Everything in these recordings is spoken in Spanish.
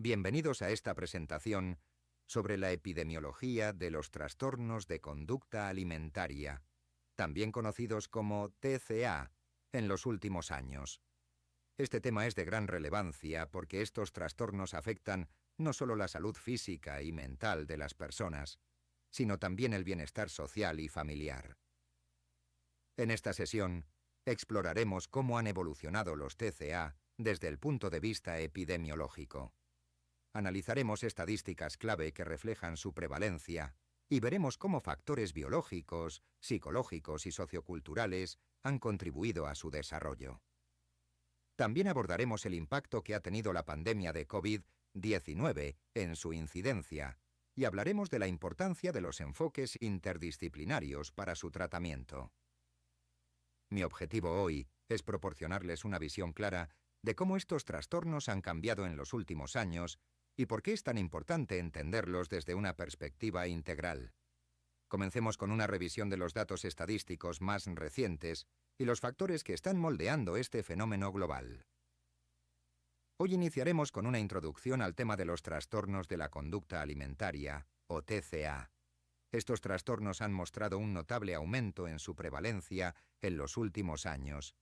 Bienvenidos a esta presentación sobre la epidemiología de los trastornos de conducta alimentaria, también conocidos como TCA, en los últimos años. Este tema es de gran relevancia porque estos trastornos afectan no solo la salud física y mental de las personas, sino también el bienestar social y familiar. En esta sesión, exploraremos cómo han evolucionado los TCA desde el punto de vista epidemiológico. Analizaremos estadísticas clave que reflejan su prevalencia y veremos cómo factores biológicos, psicológicos y socioculturales han contribuido a su desarrollo. También abordaremos el impacto que ha tenido la pandemia de COVID-19 en su incidencia y hablaremos de la importancia de los enfoques interdisciplinarios para su tratamiento. Mi objetivo hoy es proporcionarles una visión clara de cómo estos trastornos han cambiado en los últimos años y por qué es tan importante entenderlos desde una perspectiva integral. Comencemos con una revisión de los datos estadísticos más recientes y los factores que están moldeando este fenómeno global. Hoy iniciaremos con una introducción al tema de los trastornos de la conducta alimentaria, o TCA. Estos trastornos han mostrado un notable aumento en su prevalencia en los últimos años,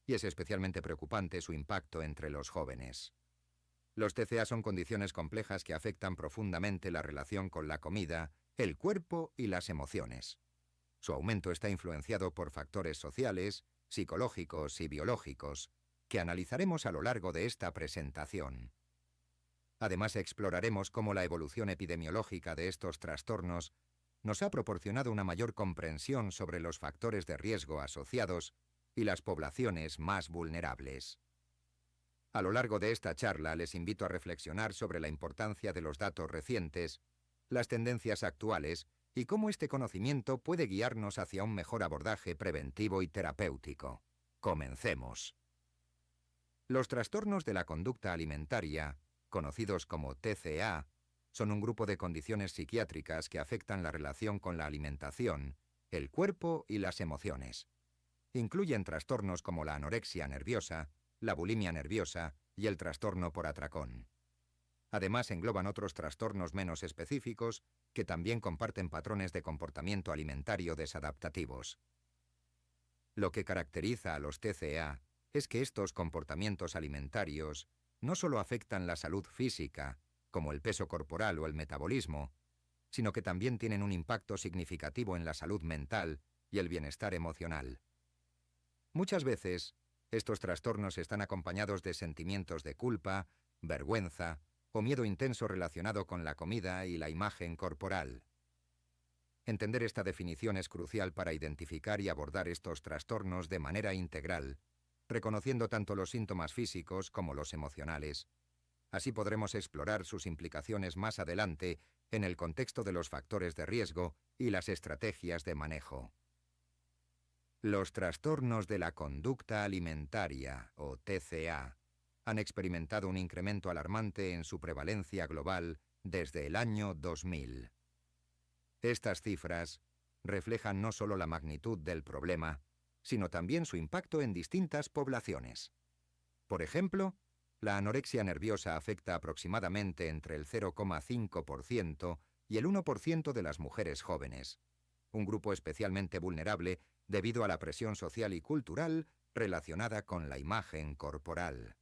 y es especialmente preocupante su impacto entre los jóvenes. Los TCA son condiciones complejas que afectan profundamente la relación con la comida, el cuerpo y las emociones. Su aumento está influenciado por factores sociales, psicológicos y biológicos, que analizaremos a lo largo de esta presentación. Además, exploraremos cómo la evolución epidemiológica de estos trastornos nos ha proporcionado una mayor comprensión sobre los factores de riesgo asociados y las poblaciones más vulnerables. A lo largo de esta charla les invito a reflexionar sobre la importancia de los datos recientes, las tendencias actuales y cómo este conocimiento puede guiarnos hacia un mejor abordaje preventivo y terapéutico. Comencemos. Los trastornos de la conducta alimentaria, conocidos como TCA, son un grupo de condiciones psiquiátricas que afectan la relación con la alimentación, el cuerpo y las emociones. Incluyen trastornos como la anorexia nerviosa, la bulimia nerviosa y el trastorno por atracón. Además, engloban otros trastornos menos específicos que también comparten patrones de comportamiento alimentario desadaptativos. Lo que caracteriza a los TCA es que estos comportamientos alimentarios no solo afectan la salud física, como el peso corporal o el metabolismo, sino que también tienen un impacto significativo en la salud mental y el bienestar emocional. Muchas veces, estos trastornos están acompañados de sentimientos de culpa, vergüenza o miedo intenso relacionado con la comida y la imagen corporal. Entender esta definición es crucial para identificar y abordar estos trastornos de manera integral, reconociendo tanto los síntomas físicos como los emocionales. Así podremos explorar sus implicaciones más adelante en el contexto de los factores de riesgo y las estrategias de manejo. Los trastornos de la conducta alimentaria, o TCA, han experimentado un incremento alarmante en su prevalencia global desde el año 2000. Estas cifras reflejan no solo la magnitud del problema, sino también su impacto en distintas poblaciones. Por ejemplo, la anorexia nerviosa afecta aproximadamente entre el 0,5% y el 1% de las mujeres jóvenes, un grupo especialmente vulnerable debido a la presión social y cultural relacionada con la imagen corporal.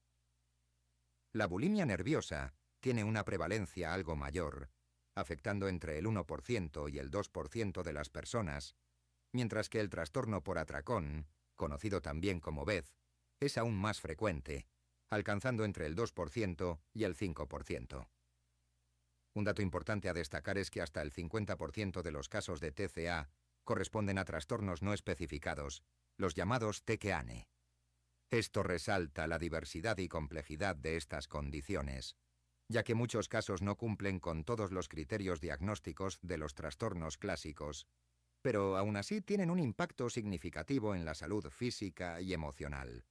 La bulimia nerviosa tiene una prevalencia algo mayor, afectando entre el 1% y el 2% de las personas, mientras que el trastorno por atracón, conocido también como BED, es aún más frecuente, alcanzando entre el 2% y el 5%. Un dato importante a destacar es que hasta el 50% de los casos de TCA corresponden a trastornos no especificados, los llamados TKANE. Esto resalta la diversidad y complejidad de estas condiciones, ya que muchos casos no cumplen con todos los criterios diagnósticos de los trastornos clásicos, pero aún así tienen un impacto significativo en la salud física y emocional.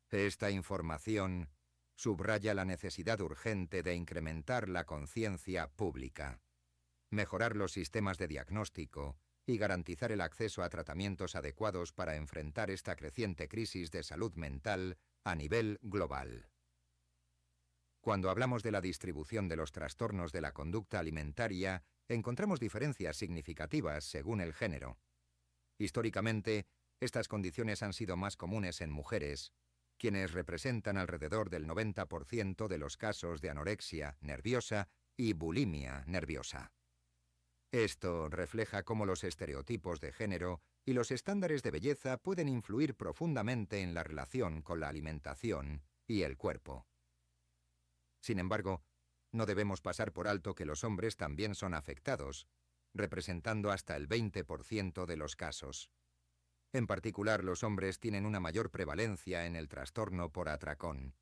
Esta información subraya la necesidad urgente de incrementar la conciencia pública, mejorar los sistemas de diagnóstico y garantizar el acceso a tratamientos adecuados para enfrentar esta creciente crisis de salud mental a nivel global. Cuando hablamos de la distribución de los trastornos de la conducta alimentaria, encontramos diferencias significativas según el género. Históricamente, estas condiciones han sido más comunes en mujeres, quienes representan alrededor del 90% de los casos de anorexia nerviosa y bulimia nerviosa. Esto refleja cómo los estereotipos de género y los estándares de belleza pueden influir profundamente en la relación con la alimentación y el cuerpo. Sin embargo, no debemos pasar por alto que los hombres también son afectados, representando hasta el 20% de los casos. En particular, los hombres tienen una mayor prevalencia en el trastorno por atracón.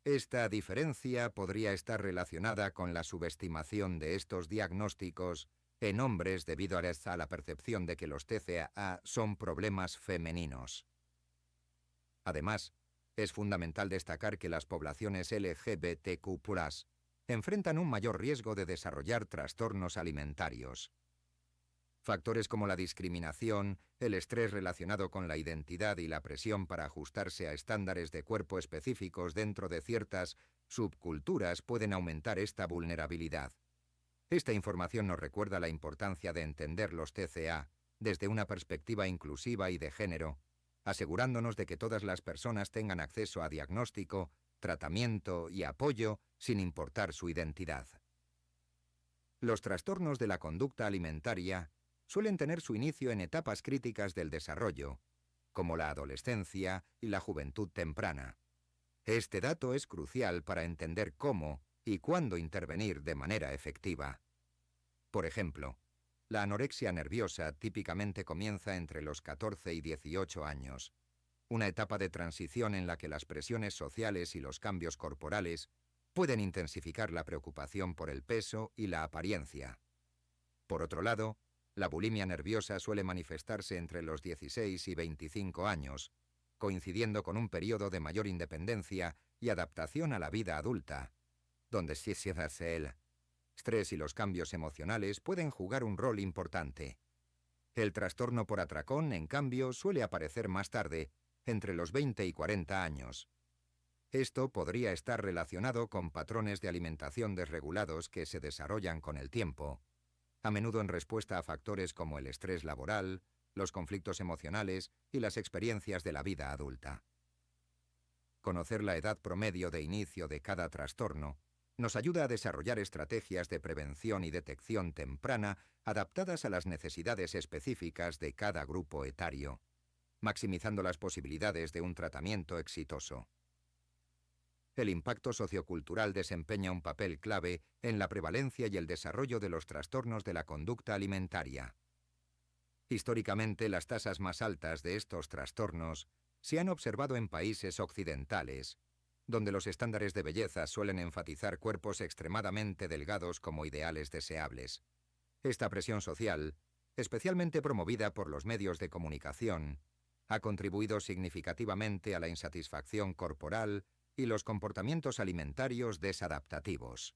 Esta diferencia podría estar relacionada con la subestimación de estos diagnósticos en hombres debido a la percepción de que los TCA son problemas femeninos. Además, es fundamental destacar que las poblaciones LGBTQ+ enfrentan un mayor riesgo de desarrollar trastornos alimentarios. Factores como la discriminación, el estrés relacionado con la identidad y la presión para ajustarse a estándares de cuerpo específicos dentro de ciertas subculturas pueden aumentar esta vulnerabilidad. Esta información nos recuerda la importancia de entender los TCA desde una perspectiva inclusiva y de género, asegurándonos de que todas las personas tengan acceso a diagnóstico, tratamiento y apoyo sin importar su identidad. Los trastornos de la conducta alimentaria suelen tener su inicio en etapas críticas del desarrollo, como la adolescencia y la juventud temprana. Este dato es crucial para entender cómo y cuándo intervenir de manera efectiva. Por ejemplo, la anorexia nerviosa típicamente comienza entre los 14 y 18 años, una etapa de transición en la que las presiones sociales y los cambios corporales pueden intensificar la preocupación por el peso y la apariencia. Por otro lado, la bulimia nerviosa suele manifestarse entre los 16 y 25 años, coincidiendo con un periodo de mayor independencia y adaptación a la vida adulta, donde el estrés y los cambios emocionales pueden jugar un rol importante. El trastorno por atracón, en cambio, suele aparecer más tarde, entre los 20 y 40 años. Esto podría estar relacionado con patrones de alimentación desregulados que se desarrollan con el tiempo, a menudo en respuesta a factores como el estrés laboral, los conflictos emocionales y las experiencias de la vida adulta. Conocer la edad promedio de inicio de cada trastorno nos ayuda a desarrollar estrategias de prevención y detección temprana adaptadas a las necesidades específicas de cada grupo etario, maximizando las posibilidades de un tratamiento exitoso. El impacto sociocultural desempeña un papel clave en la prevalencia y el desarrollo de los trastornos de la conducta alimentaria. Históricamente, las tasas más altas de estos trastornos se han observado en países occidentales, donde los estándares de belleza suelen enfatizar cuerpos extremadamente delgados como ideales deseables. Esta presión social, especialmente promovida por los medios de comunicación, ha contribuido significativamente a la insatisfacción corporal y los comportamientos alimentarios desadaptativos.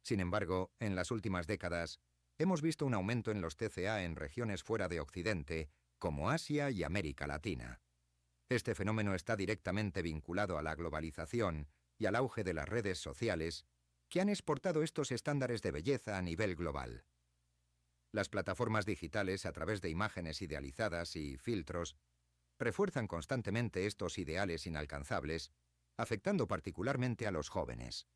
Sin embargo, en las últimas décadas, hemos visto un aumento en los TCA en regiones fuera de Occidente, como Asia y América Latina. Este fenómeno está directamente vinculado a la globalización y al auge de las redes sociales, que han exportado estos estándares de belleza a nivel global. Las plataformas digitales, a través de imágenes idealizadas y filtros, refuerzan constantemente estos ideales inalcanzables, afectando particularmente a los jóvenes.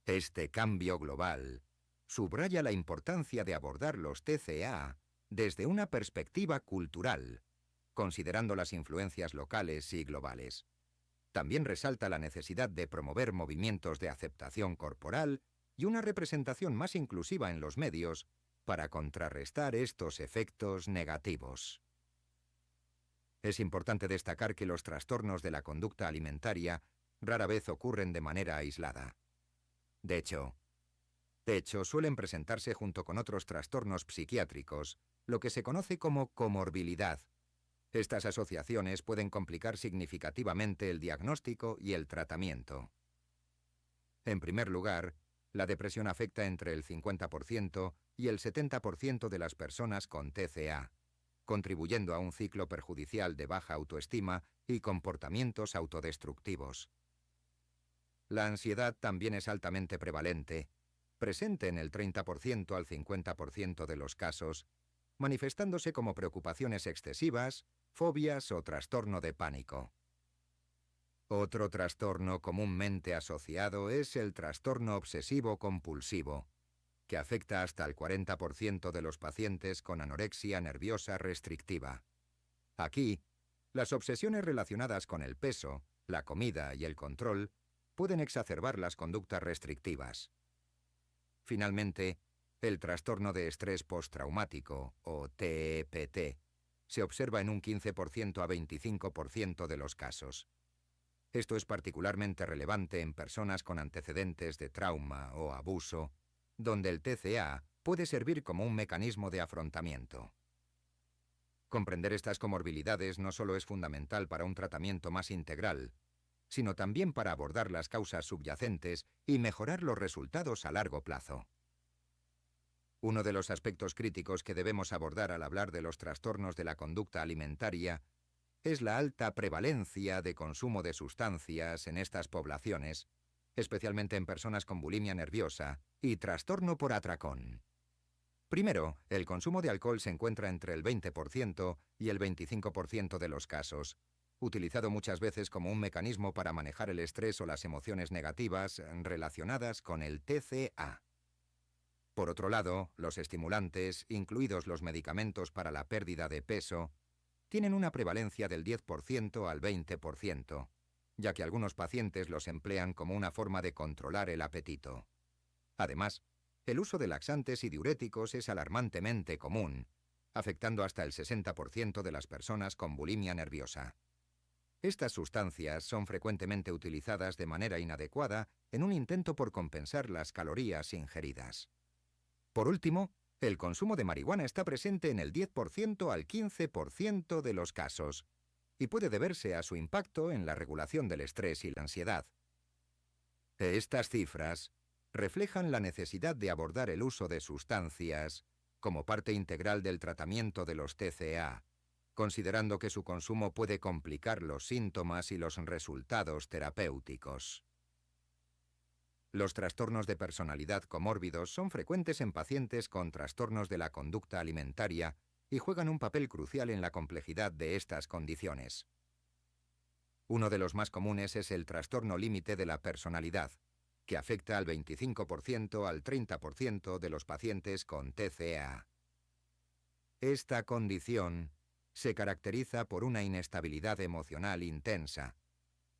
Este cambio global subraya la importancia de abordar los TCA desde una perspectiva cultural, considerando las influencias locales y globales. También resalta la necesidad de promover movimientos de aceptación corporal y una representación más inclusiva en los medios para contrarrestar estos efectos negativos. Es importante destacar que los trastornos de la conducta alimentaria rara vez ocurren de manera aislada. De hecho, suelen presentarse junto con otros trastornos psiquiátricos, lo que se conoce como comorbilidad. Estas asociaciones pueden complicar significativamente el diagnóstico y el tratamiento. En primer lugar, la depresión afecta entre el 50% y el 70% de las personas con TCA, contribuyendo a un ciclo perjudicial de baja autoestima y comportamientos autodestructivos. La ansiedad también es altamente prevalente, presente en el 30% al 50% de los casos, manifestándose como preocupaciones excesivas, fobias o trastorno de pánico. Otro trastorno comúnmente asociado es el trastorno obsesivo-compulsivo, que afecta hasta el 40% de los pacientes con anorexia nerviosa restrictiva. Aquí, las obsesiones relacionadas con el peso, la comida y el control pueden exacerbar las conductas restrictivas. Finalmente, el trastorno de estrés postraumático, o TEPT, se observa en un 15% a 25% de los casos. Esto es particularmente relevante en personas con antecedentes de trauma o abuso, donde el TCA puede servir como un mecanismo de afrontamiento. Comprender estas comorbilidades no solo es fundamental para un tratamiento más integral, sino también para abordar las causas subyacentes y mejorar los resultados a largo plazo. Uno de los aspectos críticos que debemos abordar al hablar de los trastornos de la conducta alimentaria es la alta prevalencia de consumo de sustancias en estas poblaciones, especialmente en personas con bulimia nerviosa y trastorno por atracón. Primero, el consumo de alcohol se encuentra entre el 20% y el 25% de los casos, utilizado muchas veces como un mecanismo para manejar el estrés o las emociones negativas relacionadas con el TCA. Por otro lado, los estimulantes, incluidos los medicamentos para la pérdida de peso, tienen una prevalencia del 10% al 20%, ya que algunos pacientes los emplean como una forma de controlar el apetito. Además, el uso de laxantes y diuréticos es alarmantemente común, afectando hasta el 60% de las personas con bulimia nerviosa. Estas sustancias son frecuentemente utilizadas de manera inadecuada en un intento por compensar las calorías ingeridas. Por último, el consumo de marihuana está presente en el 10% al 15% de los casos, y puede deberse a su impacto en la regulación del estrés y la ansiedad. Estas cifras reflejan la necesidad de abordar el uso de sustancias como parte integral del tratamiento de los TCA, considerando que su consumo puede complicar los síntomas y los resultados terapéuticos. Los trastornos de personalidad comórbidos son frecuentes en pacientes con trastornos de la conducta alimentaria y juegan un papel crucial en la complejidad de estas condiciones. Uno de los más comunes es el trastorno límite de la personalidad, que afecta al 25% al 30% de los pacientes con TCA. Esta condición se caracteriza por una inestabilidad emocional intensa,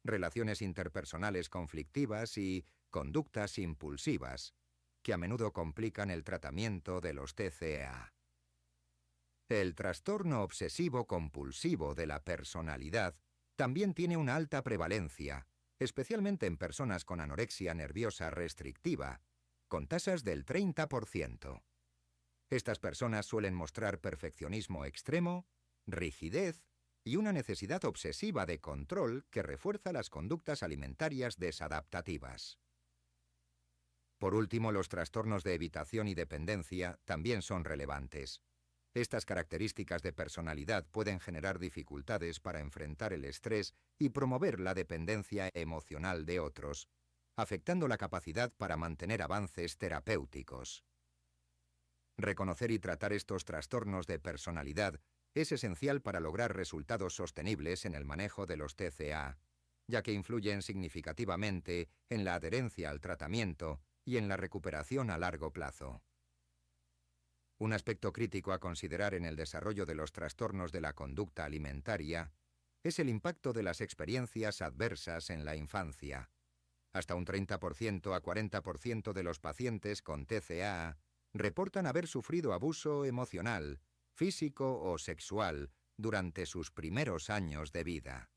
relaciones interpersonales conflictivas y conductas impulsivas, que a menudo complican el tratamiento de los TCA. El trastorno obsesivo-compulsivo de la personalidad también tiene una alta prevalencia, especialmente en personas con anorexia nerviosa restrictiva, con tasas del 30%. Estas personas suelen mostrar perfeccionismo extremo, rigidez y una necesidad obsesiva de control que refuerza las conductas alimentarias desadaptativas. Por último, los trastornos de evitación y dependencia también son relevantes. Estas características de personalidad pueden generar dificultades para enfrentar el estrés y promover la dependencia emocional de otros, afectando la capacidad para mantener avances terapéuticos. Reconocer y tratar estos trastornos de personalidad es esencial para lograr resultados sostenibles en el manejo de los TCA, ya que influyen significativamente en la adherencia al tratamiento y en la recuperación a largo plazo. Un aspecto crítico a considerar en el desarrollo de los trastornos de la conducta alimentaria es el impacto de las experiencias adversas en la infancia. Hasta un 30% a 40% de los pacientes con TCA reportan haber sufrido abuso emocional, físico o sexual durante sus primeros años de vida.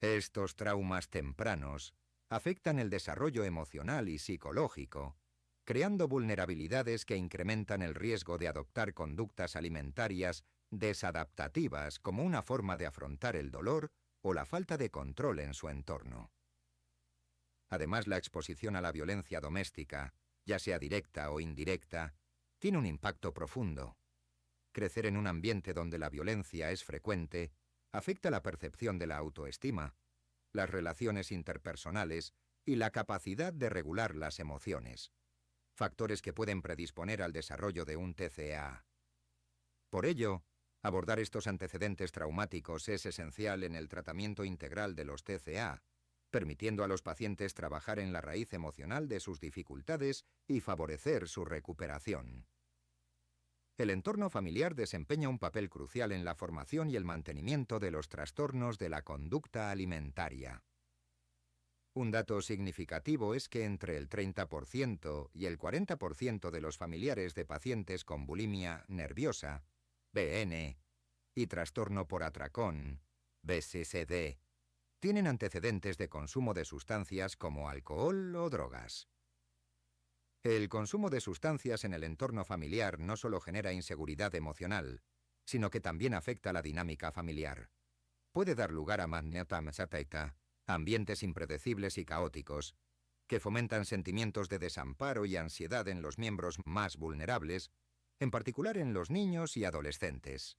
Estos traumas tempranos afectan el desarrollo emocional y psicológico, creando vulnerabilidades que incrementan el riesgo de adoptar conductas alimentarias desadaptativas como una forma de afrontar el dolor o la falta de control en su entorno. Además, la exposición a la violencia doméstica, ya sea directa o indirecta, tiene un impacto profundo. Crecer en un ambiente donde la violencia es frecuente afecta la percepción de la autoestima, las relaciones interpersonales y la capacidad de regular las emociones, factores que pueden predisponer al desarrollo de un TCA. Por ello, abordar estos antecedentes traumáticos es esencial en el tratamiento integral de los TCA, permitiendo a los pacientes trabajar en la raíz emocional de sus dificultades y favorecer su recuperación. El entorno familiar desempeña un papel crucial en la formación y el mantenimiento de los trastornos de la conducta alimentaria. Un dato significativo es que entre el 30% y el 40% de los familiares de pacientes con bulimia nerviosa, BN, y trastorno por atracón, BSSD, tienen antecedentes de consumo de sustancias como alcohol o drogas. El consumo de sustancias en el entorno familiar no solo genera inseguridad emocional, sino que también afecta la dinámica familiar. Puede dar lugar a magnetamsataita, ambientes impredecibles y caóticos, que fomentan sentimientos de desamparo y ansiedad en los miembros más vulnerables, en particular en los niños y adolescentes.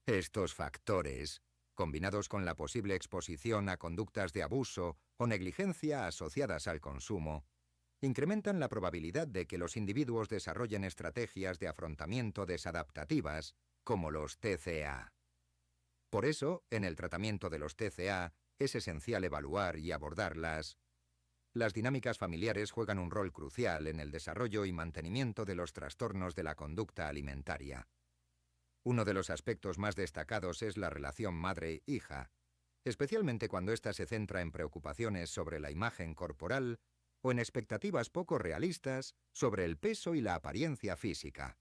Estos factores, combinados con la posible exposición a conductas de abuso o negligencia asociadas al consumo, incrementan la probabilidad de que los individuos desarrollen estrategias de afrontamiento desadaptativas, como los TCA. Por eso, en el tratamiento de los TCA, es esencial evaluar y abordarlas. Las dinámicas familiares juegan un rol crucial en el desarrollo y mantenimiento de los trastornos de la conducta alimentaria. Uno de los aspectos más destacados es la relación madre-hija, especialmente cuando ésta se centra en preocupaciones sobre la imagen corporal o en expectativas poco realistas sobre el peso y la apariencia física.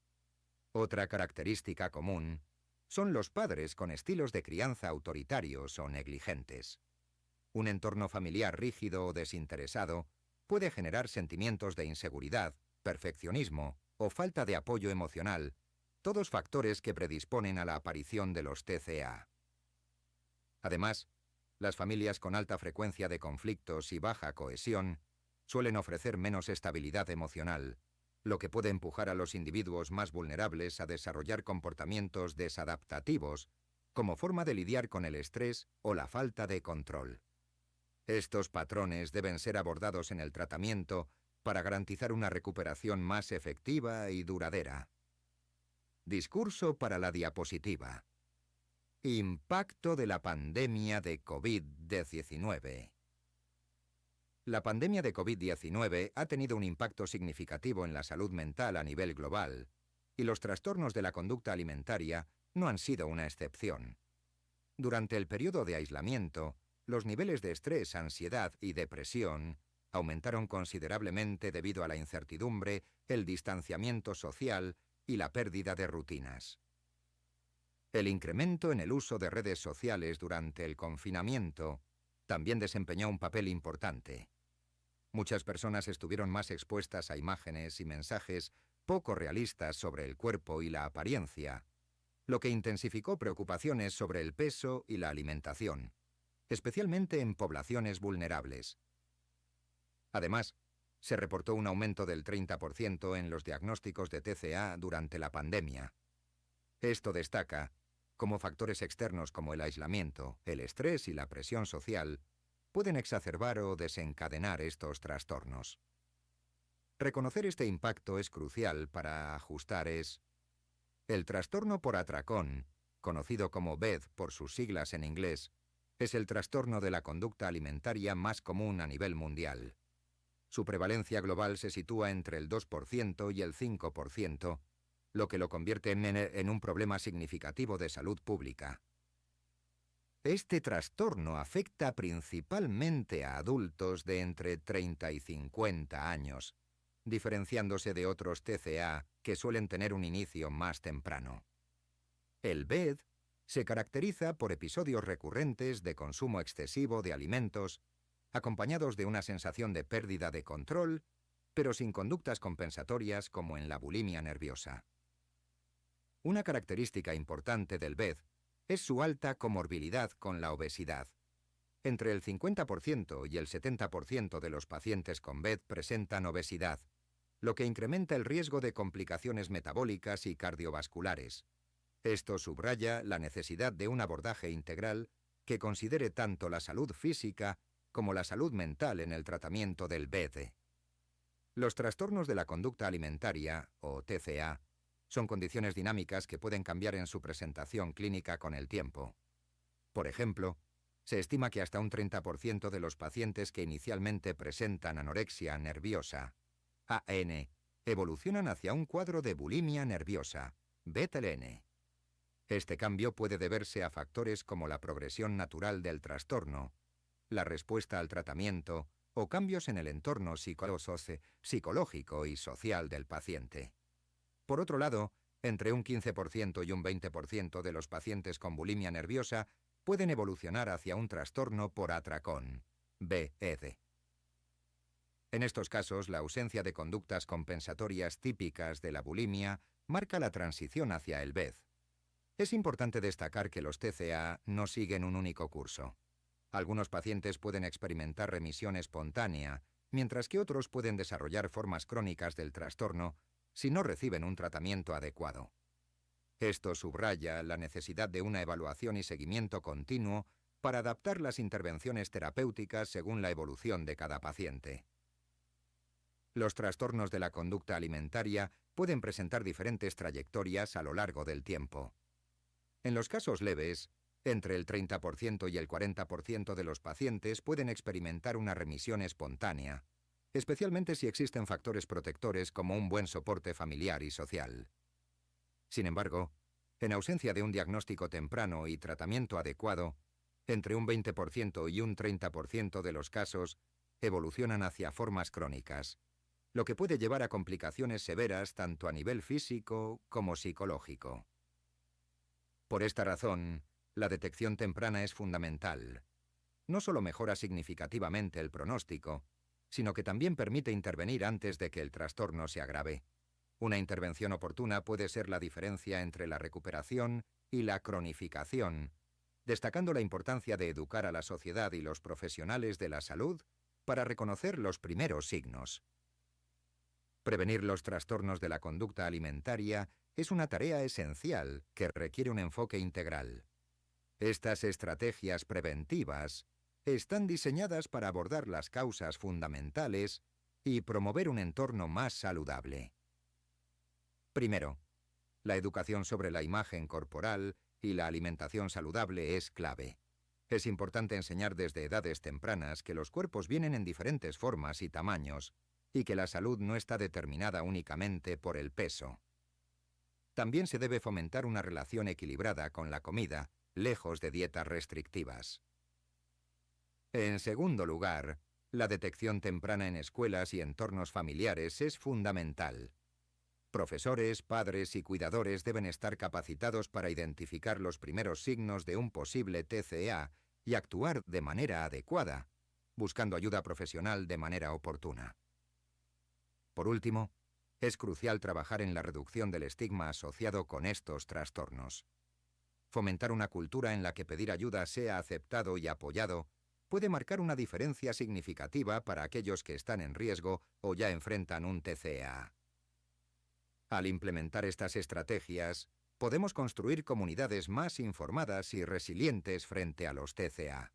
Otra característica común son los padres con estilos de crianza autoritarios o negligentes. Un entorno familiar rígido o desinteresado puede generar sentimientos de inseguridad, perfeccionismo o falta de apoyo emocional, todos factores que predisponen a la aparición de los TCA. Además, las familias con alta frecuencia de conflictos y baja cohesión suelen ofrecer menos estabilidad emocional, lo que puede empujar a los individuos más vulnerables a desarrollar comportamientos desadaptativos como forma de lidiar con el estrés o la falta de control. Estos patrones deben ser abordados en el tratamiento para garantizar una recuperación más efectiva y duradera. Discurso para la diapositiva. Impacto de la pandemia de COVID-19. La pandemia de COVID-19 ha tenido un impacto significativo en la salud mental a nivel global, y los trastornos de la conducta alimentaria no han sido una excepción. Durante el periodo de aislamiento, los niveles de estrés, ansiedad y depresión aumentaron considerablemente debido a la incertidumbre, el distanciamiento social y la pérdida de rutinas. El incremento en el uso de redes sociales durante el confinamiento también desempeñó un papel importante. Muchas personas estuvieron más expuestas a imágenes y mensajes poco realistas sobre el cuerpo y la apariencia, lo que intensificó preocupaciones sobre el peso y la alimentación, especialmente en poblaciones vulnerables. Además, se reportó un aumento del 30% en los diagnósticos de TCA durante la pandemia. Esto destaca cómo factores externos como el aislamiento, el estrés y la presión social pueden exacerbar o desencadenar estos trastornos. Reconocer este impacto es crucial para ajustar el trastorno por atracón, conocido como BED por sus siglas en inglés, es el trastorno de la conducta alimentaria más común a nivel mundial. Su prevalencia global se sitúa entre el 2% y el 5%, lo que lo convierte en un problema significativo de salud pública. Este trastorno afecta principalmente a adultos de entre 30 y 50 años, diferenciándose de otros TCA que suelen tener un inicio más temprano. El BED se caracteriza por episodios recurrentes de consumo excesivo de alimentos, acompañados de una sensación de pérdida de control, pero sin conductas compensatorias como en la bulimia nerviosa. Una característica importante del BED es su alta comorbilidad con la obesidad. Entre el 50% y el 70% de los pacientes con BED presentan obesidad, lo que incrementa el riesgo de complicaciones metabólicas y cardiovasculares. Esto subraya la necesidad de un abordaje integral que considere tanto la salud física como la salud mental en el tratamiento del BD. Los trastornos de la conducta alimentaria, o TCA, son condiciones dinámicas que pueden cambiar en su presentación clínica con el tiempo. Por ejemplo, se estima que hasta un 30% de los pacientes que inicialmente presentan anorexia nerviosa, AN, evolucionan hacia un cuadro de bulimia nerviosa, BTLN. Este cambio puede deberse a factores como la progresión natural del trastorno, la respuesta al tratamiento o cambios en el entorno psicológico y social del paciente. Por otro lado, entre un 15% y un 20% de los pacientes con bulimia nerviosa pueden evolucionar hacia un trastorno por atracón, BED. En estos casos, la ausencia de conductas compensatorias típicas de la bulimia marca la transición hacia el BED. Es importante destacar que los TCA no siguen un único curso. Algunos pacientes pueden experimentar remisión espontánea, mientras que otros pueden desarrollar formas crónicas del trastorno si no reciben un tratamiento adecuado. Esto subraya la necesidad de una evaluación y seguimiento continuo para adaptar las intervenciones terapéuticas según la evolución de cada paciente. Los trastornos de la conducta alimentaria pueden presentar diferentes trayectorias a lo largo del tiempo. En los casos leves, entre el 30% y el 40% de los pacientes pueden experimentar una remisión espontánea, especialmente si existen factores protectores como un buen soporte familiar y social. Sin embargo, en ausencia de un diagnóstico temprano y tratamiento adecuado, entre un 20% y un 30% de los casos evolucionan hacia formas crónicas, lo que puede llevar a complicaciones severas tanto a nivel físico como psicológico. Por esta razón, la detección temprana es fundamental. No solo mejora significativamente el pronóstico, sino que también permite intervenir antes de que el trastorno se agrave. Una intervención oportuna puede ser la diferencia entre la recuperación y la cronificación, destacando la importancia de educar a la sociedad y los profesionales de la salud para reconocer los primeros signos. Prevenir los trastornos de la conducta alimentaria es una tarea esencial que requiere un enfoque integral. Estas estrategias preventivas están diseñadas para abordar las causas fundamentales y promover un entorno más saludable. Primero, la educación sobre la imagen corporal y la alimentación saludable es clave. Es importante enseñar desde edades tempranas que los cuerpos vienen en diferentes formas y tamaños y que la salud no está determinada únicamente por el peso. También se debe fomentar una relación equilibrada con la comida, lejos de dietas restrictivas. En segundo lugar, la detección temprana en escuelas y entornos familiares es fundamental. Profesores, padres y cuidadores deben estar capacitados para identificar los primeros signos de un posible TCA y actuar de manera adecuada, buscando ayuda profesional de manera oportuna. Por último, es crucial trabajar en la reducción del estigma asociado con estos trastornos. Fomentar una cultura en la que pedir ayuda sea aceptado y apoyado puede marcar una diferencia significativa para aquellos que están en riesgo o ya enfrentan un TCA. Al implementar estas estrategias, podemos construir comunidades más informadas y resilientes frente a los TCA.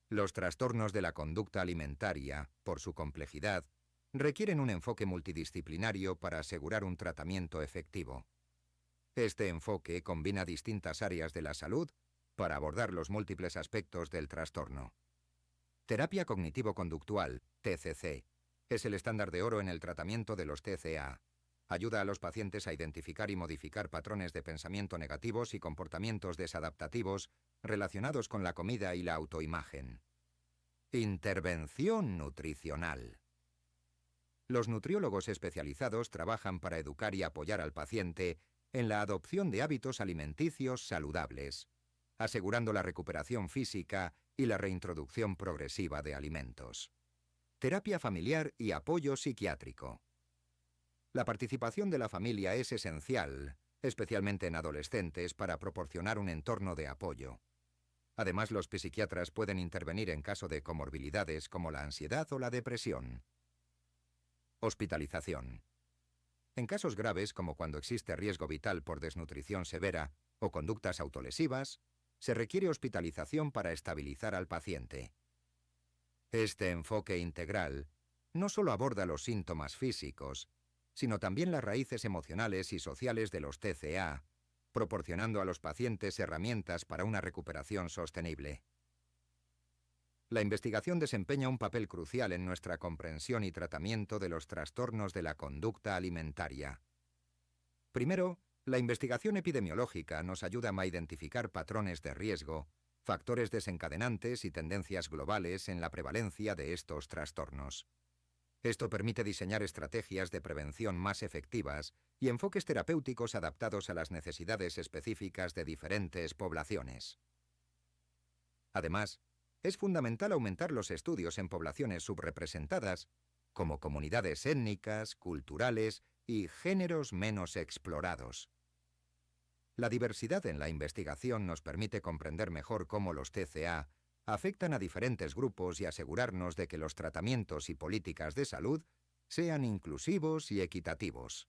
Los trastornos de la conducta alimentaria, por su complejidad, requieren un enfoque multidisciplinario para asegurar un tratamiento efectivo. Este enfoque combina distintas áreas de la salud para abordar los múltiples aspectos del trastorno. Terapia cognitivo-conductual, TCC, es el estándar de oro en el tratamiento de los TCA. Ayuda a los pacientes a identificar y modificar patrones de pensamiento negativos y comportamientos desadaptativos relacionados con la comida y la autoimagen. Intervención nutricional. Los nutriólogos especializados trabajan para educar y apoyar al paciente en la adopción de hábitos alimenticios saludables, asegurando la recuperación física y la reintroducción progresiva de alimentos. Terapia familiar y apoyo psiquiátrico. La participación de la familia es esencial, especialmente en adolescentes, para proporcionar un entorno de apoyo. Además, los psiquiatras pueden intervenir en caso de comorbilidades como la ansiedad o la depresión. Hospitalización. En casos graves, como cuando existe riesgo vital por desnutrición severa o conductas autolesivas, se requiere hospitalización para estabilizar al paciente. Este enfoque integral no solo aborda los síntomas físicos, sino también las raíces emocionales y sociales de los TCA, proporcionando a los pacientes herramientas para una recuperación sostenible. La investigación desempeña un papel crucial en nuestra comprensión y tratamiento de los trastornos de la conducta alimentaria. Primero, la investigación epidemiológica nos ayuda a identificar patrones de riesgo, factores desencadenantes y tendencias globales en la prevalencia de estos trastornos. Esto permite diseñar estrategias de prevención más efectivas y enfoques terapéuticos adaptados a las necesidades específicas de diferentes poblaciones. Además, es fundamental aumentar los estudios en poblaciones subrepresentadas, como comunidades étnicas, culturales y géneros menos explorados. La diversidad en la investigación nos permite comprender mejor cómo los TCA afectan a diferentes grupos y asegurarnos de que los tratamientos y políticas de salud sean inclusivos y equitativos.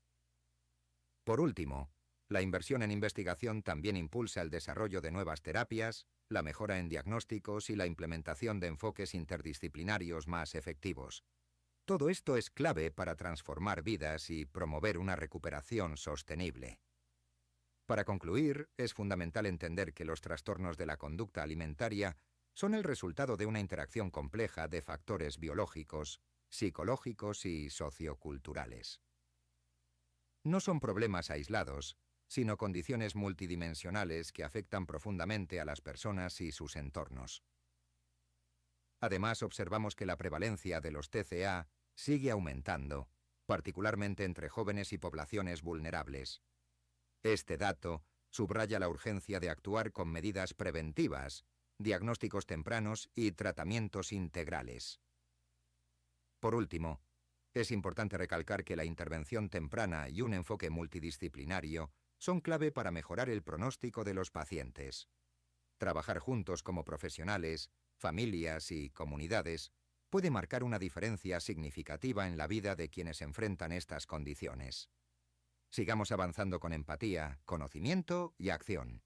Por último, la inversión en investigación también impulsa el desarrollo de nuevas terapias, la mejora en diagnósticos y la implementación de enfoques interdisciplinarios más efectivos. Todo esto es clave para transformar vidas y promover una recuperación sostenible. Para concluir, es fundamental entender que los trastornos de la conducta alimentaria son el resultado de una interacción compleja de factores biológicos, psicológicos y socioculturales. No son problemas aislados, sino condiciones multidimensionales que afectan profundamente a las personas y sus entornos. Además, observamos que la prevalencia de los TCA sigue aumentando, particularmente entre jóvenes y poblaciones vulnerables. Este dato subraya la urgencia de actuar con medidas preventivas, diagnósticos tempranos y tratamientos integrales. Por último, es importante recalcar que la intervención temprana y un enfoque multidisciplinario son clave para mejorar el pronóstico de los pacientes. Trabajar juntos como profesionales, familias y comunidades puede marcar una diferencia significativa en la vida de quienes enfrentan estas condiciones. Sigamos avanzando con empatía, conocimiento y acción.